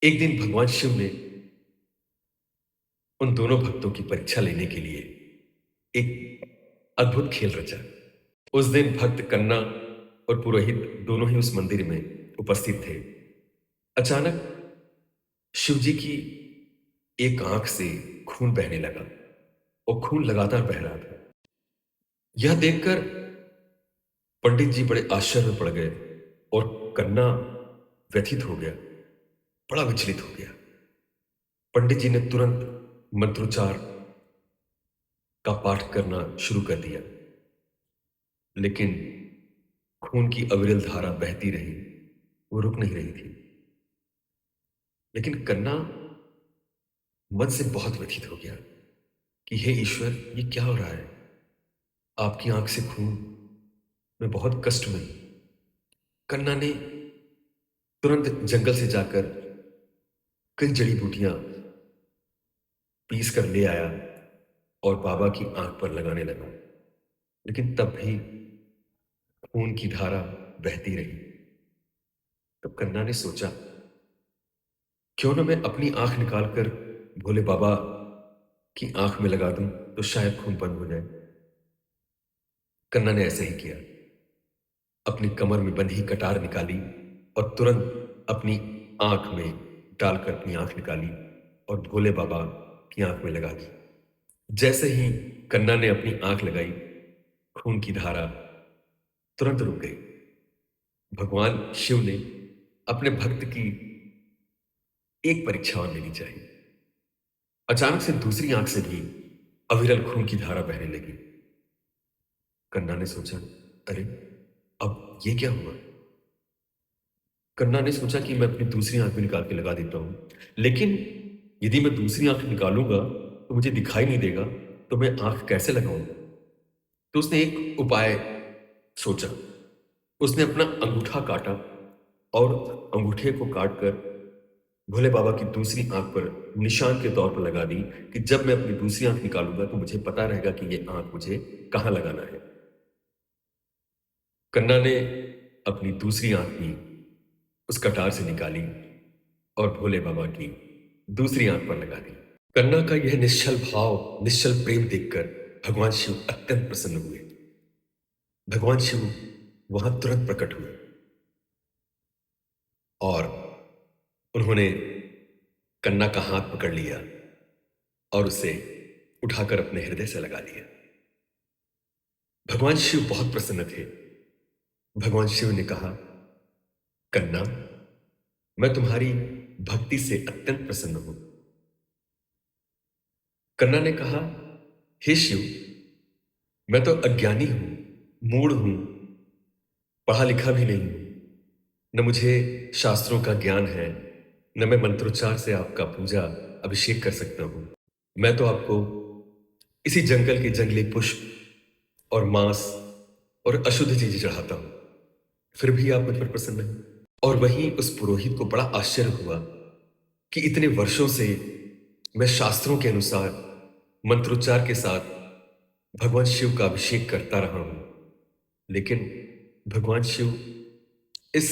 एक दिन भगवान शिव ने उन दोनों भक्तों की परीक्षा लेने के लिए एक अद्भुत खेल रचा। उस दिन भक्त कन्ना और पुरोहित दोनों ही उस मंदिर में उपस्थित थे। अचानक शिव जी की एक आंख से खून बहने लगा और खून लगातार बह रहा था। यह देखकर पंडित जी बड़े आश्चर्य में पड़ गए और कन्ना व्यथित हो गया, बड़ा विचलित हो गया। पंडित जी ने तुरंत मंत्रोच्चार का पाठ करना शुरू कर दिया, लेकिन खून की अविरल धारा बहती रही, वो रुक नहीं रही थी। लेकिन कन्ना मन से बहुत व्यथित हो गया कि हे ईश्वर, ये क्या हो रहा है? आपकी आंख से खून, मैं बहुत कष्ट में हूं। कन्ना ने तुरंत जंगल से जाकर कई जड़ी बूटियां पीस कर ले आया और बाबा की आंख पर लगाने लगा, लेकिन तब भी खून की धारा बहती रही। तब कन्ना ने सोचा, क्यों ना मैं अपनी आंख निकालकर भोले बाबा की आंख में लगा दूं, तो शायद खून बंद हो जाए। कन्ना ने ऐसे ही किया। अपनी कमर में बंधी कटार निकाली और तुरंत अपनी आंख में डालकर अपनी आंख निकाली और भोले बाबा की आंख में लगा दी। जैसे ही कन्ना ने अपनी आंख लगाई, खून की धारा तुरंत रुक गई। भगवान शिव ने अपने भक्त की एक परीक्षा और लेनी चाहिए। अचानक से दूसरी आंख से भी अविरल खून की धारा बहने लगी। कन्ना ने सोचा, अरे, अब ये क्या हुआ? कन्ना ने सोचा कि मैं अपनी दूसरी आंख भी निकाल के लगा देता हूं, लेकिन यदि मैं दूसरी आंख निकालूंगा तो मुझे दिखाई नहीं देगा, तो मैं आंख कैसे लगाऊंगा? तो उसने एक उपाय सोचा। उसने अपना अंगूठा काटा और अंगूठे को काटकर भोले बाबा की दूसरी आंख पर निशान के तौर पर लगा दी कि जब मैं अपनी दूसरी आंख निकालूंगा तो मुझे पता रहेगा कि ये आंख मुझे कहां लगाना है। कन्ना ने अपनी दूसरी आंख भी उस कटार से निकाली और भोले बाबा की दूसरी आंख पर लगा दी। कन्ना का यह निश्चल भाव, निश्चल प्रेम देखकर भगवान शिव अत्यंत प्रसन्न हुए। भगवान शिव वहां तुरंत प्रकट हुए और उन्होंने कन्ना का हाथ पकड़ लिया और उसे उठाकर अपने हृदय से लगा लिया। भगवान शिव बहुत प्रसन्न थे। भगवान शिव ने कहा, कन्ना, मैं तुम्हारी भक्ति से अत्यंत प्रसन्न हूं। कन्ना ने कहा, हे शिव, मैं तो अज्ञानी हूं, मूढ़ हूं, पढ़ा लिखा भी नहीं हूं, न मुझे शास्त्रों का ज्ञान है, न मैं मंत्रोच्चार से आपका पूजा अभिषेक कर सकता हूं। मैं तो आपको इसी जंगल के जंगली पुष्प और मांस और अशुद्ध चीजें चढ़ाता हूं, फिर भी आप मुझ पर प्रसन्न हैं। और वहीं उस पुरोहित को बड़ा आश्चर्य हुआ कि इतने वर्षों से मैं शास्त्रों के अनुसार मंत्रोच्चार के साथ भगवान शिव का अभिषेक करता रहा हूं, लेकिन भगवान शिव इस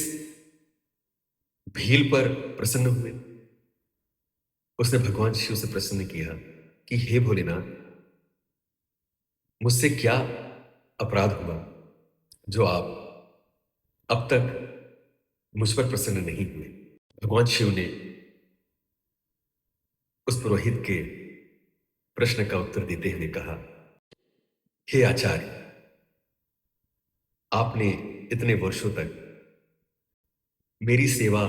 भील पर प्रसन्न हुए। उसने भगवान शिव से प्रसन्न किया कि हे भोलेनाथ, मुझसे क्या अपराध हुआ जो आप अब तक मुझ पर प्रसन्न नहीं हुए? भगवान शिव ने उस पुरोहित के प्रश्न का उत्तर देते हुए कहा, हे आचार्य, आपने इतने वर्षों तक मेरी सेवा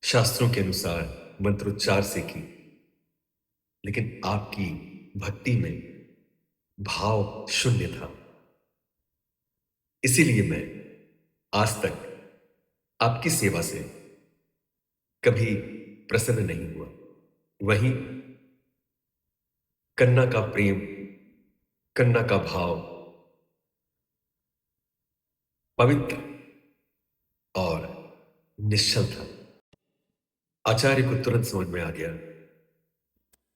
शास्त्रों के अनुसार मंत्रोच्चार से की, लेकिन आपकी भक्ति में भाव शून्य था। इसीलिए मैं आज तक आपकी सेवा से कभी प्रसन्न नहीं हुआ। वहीं कन्ना का प्रेम, कन्ना का भाव पवित्र और निश्चल था। आचार्य को तुरंत समझ में आ गया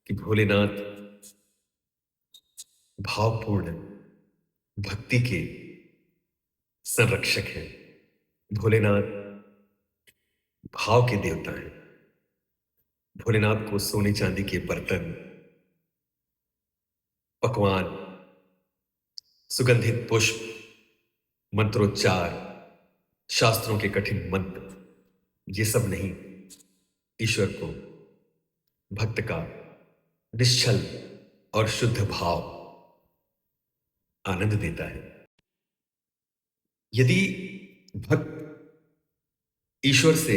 कि भोलेनाथ भावपूर्ण भक्ति के संरक्षक हैं। भोलेनाथ भाव के देवता हैं। भोलेनाथ को सोने चांदी के बर्तन, पकवान, सुगंधित पुष्प, मंत्रोच्चार, शास्त्रों के कठिन मंत्र, ये सब नहीं, ईश्वर को भक्त का निश्चल और शुद्ध भाव आनंद देता है। यदि भक्त ईश्वर से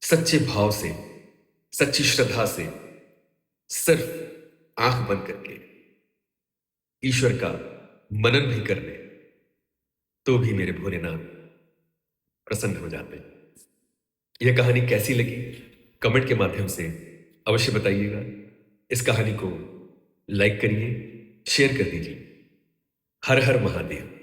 सच्चे भाव से, सच्ची श्रद्धा से सिर्फ आंख बंद करके ईश्वर का मनन भी कर ले, तो भी मेरे भोलेनाथ प्रसन्न हो जाते हैं। यह कहानी कैसी लगी कमेंट के माध्यम से अवश्य बताइएगा। इस कहानी को लाइक करिए, शेयर कर दीजिए। हर हर महादेव।